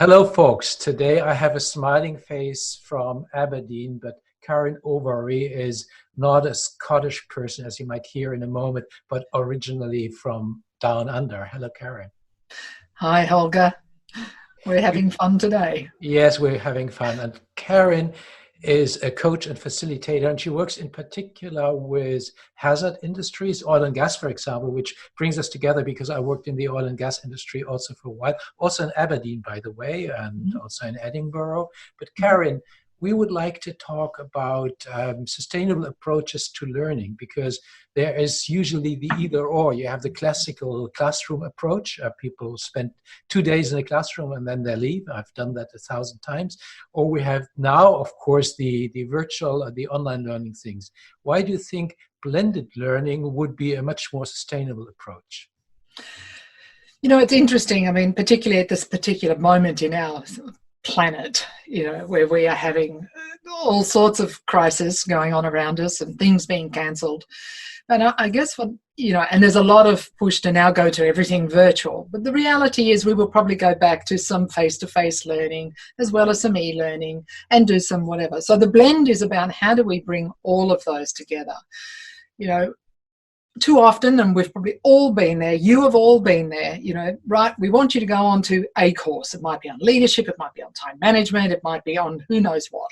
Hello, folks. Today I have a smiling face from Aberdeen, but Karin Ovari is not a Scottish person, as you might hear in a moment, but originally from down under. Hello, Karin. Hi, Holger. We're having fun today. Yes, we're having fun. And Karin is a coach and facilitator, and she works in particular with hazard industries, oil and gas, for example, which brings us together because I worked in the oil and gas industry also for a while, also in Aberdeen, by the way, and also in Edinburgh. But Karin, we would like to talk about sustainable approaches to learning, because there is usually the either or. You have the classical classroom approach. People spend 2 days in a classroom and then they leave. I've done that 1,000 times. Or we have now, of course, the virtual, the online learning things. Why do you think blended learning would be a much more sustainable approach? You know, it's interesting. I mean, particularly at this particular moment in our planet, where we are having all sorts of crises going on around us and things being cancelled. And I guess and there's a lot of push to now go to everything virtual. But the reality is we will probably go back to some face-to-face learning as well as some e-learning and do some whatever. So the blend is about how do we bring all of those together. Too often, and we've probably all been there, you have all been there, right? We want you to go on to a course. It might be on leadership, it might be on time management, it might be on who knows what.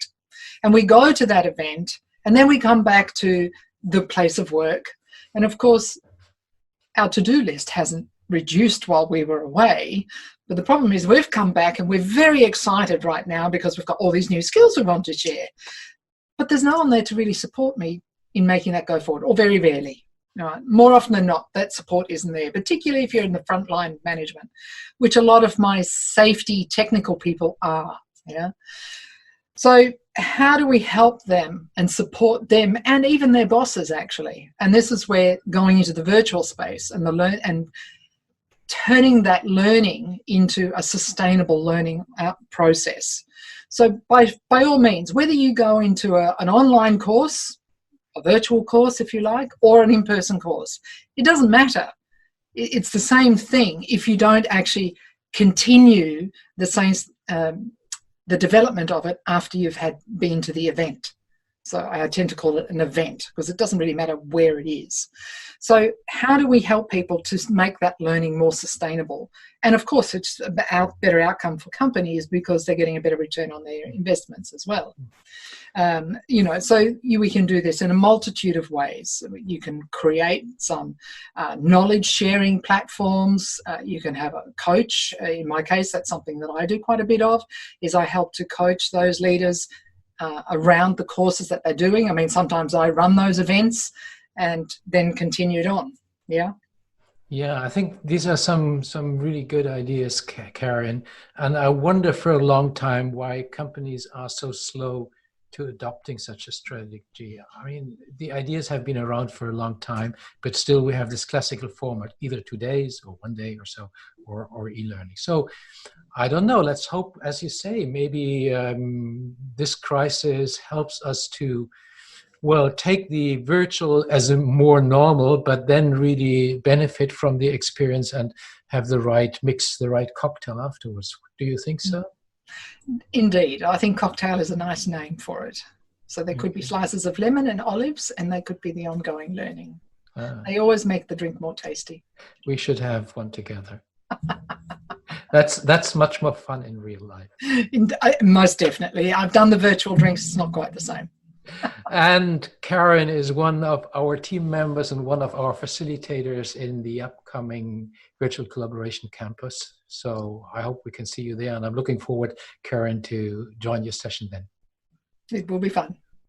And we go to that event and then we come back to the place of work. And of course, our to-do list hasn't reduced while we were away. But the problem is we've come back and we're very excited right now because we've got all these new skills we want to share. But there's no one there to really support me in making that go forward, or very rarely. More often than not, that support isn't there, particularly if you're in the frontline management, which a lot of my safety technical people are. So how do we help them and support them and even their bosses, actually? And this is where going into the virtual space and turning that learning into a sustainable learning process. So by all means, whether you go into an online course, a virtual course, if you like, or an in-person course, it doesn't matter. It's the same thing if you don't actually continue the same the development of it after you've been to the event. So I tend to call it an event because it doesn't really matter where it is. So how do we help people to make that learning more sustainable? And of course, it's a better outcome for companies because they're getting a better return on their investments as well. We can do this in a multitude of ways. You can create some knowledge sharing platforms. You can have a coach. In my case, that's something that I do quite a bit of, is I help to coach those leaders around the courses that they're doing. I mean, sometimes I run those events and then continue it on. Yeah. Yeah, I think these are some really good ideas, Karin. And I wonder for a long time why companies are so slow to adopting such a strategy. I mean, the ideas have been around for a long time, but still we have this classical format, either 2 days or 1 day or so, or e-learning. So I don't know, let's hope, as you say, maybe this crisis helps us to, well, take the virtual as a more normal, but then really benefit from the experience and have the right mix, the right cocktail afterwards. Do you think so? Indeed. I think cocktail is a nice name for it. So there could be slices of lemon and olives, and they could be the ongoing learning. They always make the drink more tasty. We should have one together. That's much more fun in real life. Most definitely. I've done the virtual drinks. It's not quite the same. And Karin is one of our team members and one of our facilitators in the upcoming Virtual Collaboration Campus. So I hope we can see you there. And I'm looking forward, Karin, to join your session then. It will be fun.